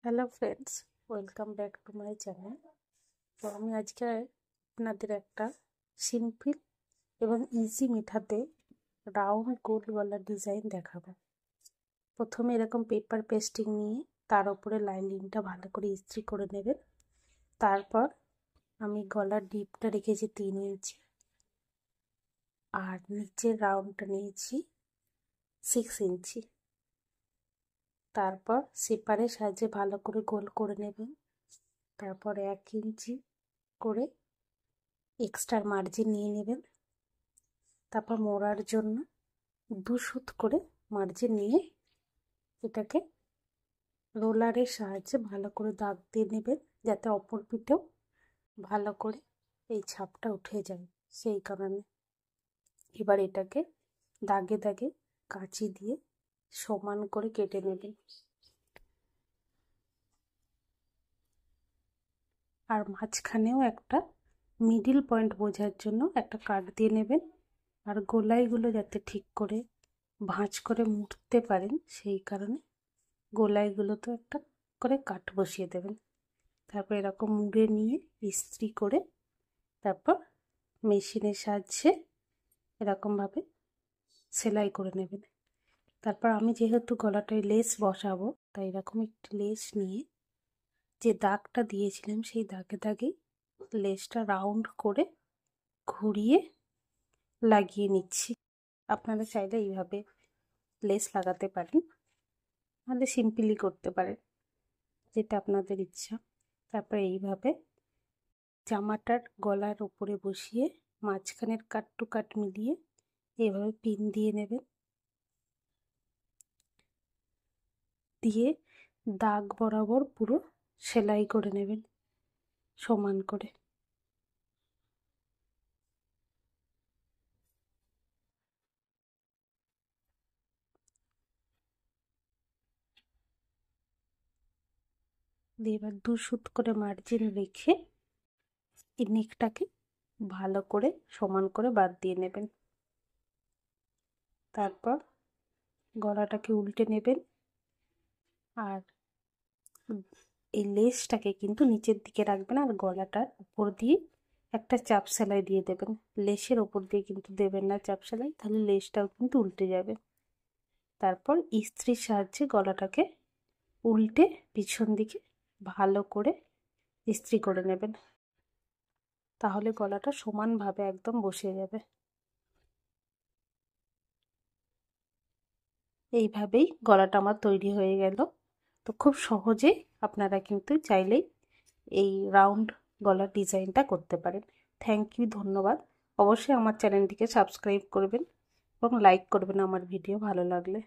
Hello friends, welcome back to my channel. তো আমি আজকে আপনাদের একটা সিম্পল এবং ইজি মেথডে রাউন্ড গোল গলার ডিজাইন দেখাবো। প্রথমে এরকম পেপার পেস্টিং নিয়ে তার উপরে লাইনিংটা ভালো করে ইস্ত্রি করে নেবেন। তারপর আমি গলার ডিপটা রেখেছি 3 ইঞ্চি আর নিচের রাউন্ডটা নিয়েছি 6 ইঞ্চি। তারপর সেপারের সাহায্যে ভালো করে গোল করে নেবেন। তারপর 1 ইঞ্চি করে এক্সট্রা মার্জিন নিয়ে নেবেন। তারপর মোড়ার জন্য 2 সুত করে মার্জিন নিয়ে এটাকে রোলারের সাহায্যে ভালো করে দাগ দিয়ে নেবেন, যাতে অপর পিঠেও ভালো করে এই ছাপটা উঠে যায়। সেই কারণে এবার এটাকে দাগে দাগে কাঁচি দিয়ে সমান করে কেটে নেবেন। আর মাঝখানেও একটা মিডিল পয়েন্ট বোঝার জন্য একটা কাট দিয়ে নেবেন। আর গোলাইগুলো যাতে ঠিক করে ভাঁজ করে মুড়তে পারেন, সেই কারণে গোলাইগুলোতে একটা করে কাট বসিয়ে দেবেন। তারপর এরকম মুড়ে নিয়ে ইস্ত্রি করে তারপর মেশিনের সাহায্যে এরকমভাবে সেলাই করে নেবেন। তারপর আমি যেহেতু গলাটায় লেস বসাবো, তাই এরকম একটি লেস নিয়ে যে দাগটা দিয়েছিলাম সেই দাগে দাগে লেসটা রাউন্ড করে ঘুরিয়ে লাগিয়ে নিচ্ছি। আপনারা চাইলে এইভাবে লেস লাগাতে পারেন, নাহলে সিম্পলি করতে পারেন, যেটা আপনাদের ইচ্ছা। তারপরে এইভাবে জামাটার গলার উপরে বসিয়ে মাঝখানের কাট টু কাট মিলিয়ে এইভাবে পিন দিয়ে নেবেন। দিয়ে দাগ বরাবর পুরো সেলাই করে নেবেন সমান করে। দিয়ে এবার 2 সুত করে মার্জিন রেখে এই নেকটাকে ভালো করে সমান করে বাদ দিয়ে নেবেন। তারপর গলাটাকে উল্টে নেবেন আর এই লেসটাকে কিন্তু নিচের দিকে রাখবেন আর গলাটার উপর দিয়ে একটা চাপ সেলাই দিয়ে দেবেন। লেসের ওপর দিয়ে কিন্তু দেবেন না চাপ সেলাই, তাহলে লেসটাও কিন্তু উল্টে যাবে। তারপর ইস্ত্রির সাহায্যে গলাটাকে উল্টে পিছন দিকে ভালো করে ইস্ত্রি করে নেবেন, তাহলে গলাটা সমানভাবে একদম বসে যাবে। এইভাবেই গলাটা আমার তৈরি হয়ে গেল। তো খুব সহজে আপনারা কিন্তু চাইলেই এই রাউন্ড গলার ডিজাইনটা করতে পারেন। থ্যাংক ইউ, ধন্যবাদ। অবশ্যই আমার চ্যানেলটিকে সাবস্ক্রাইব করবেন এবং লাইক করবেন আমার ভিডিও ভালো লাগলে।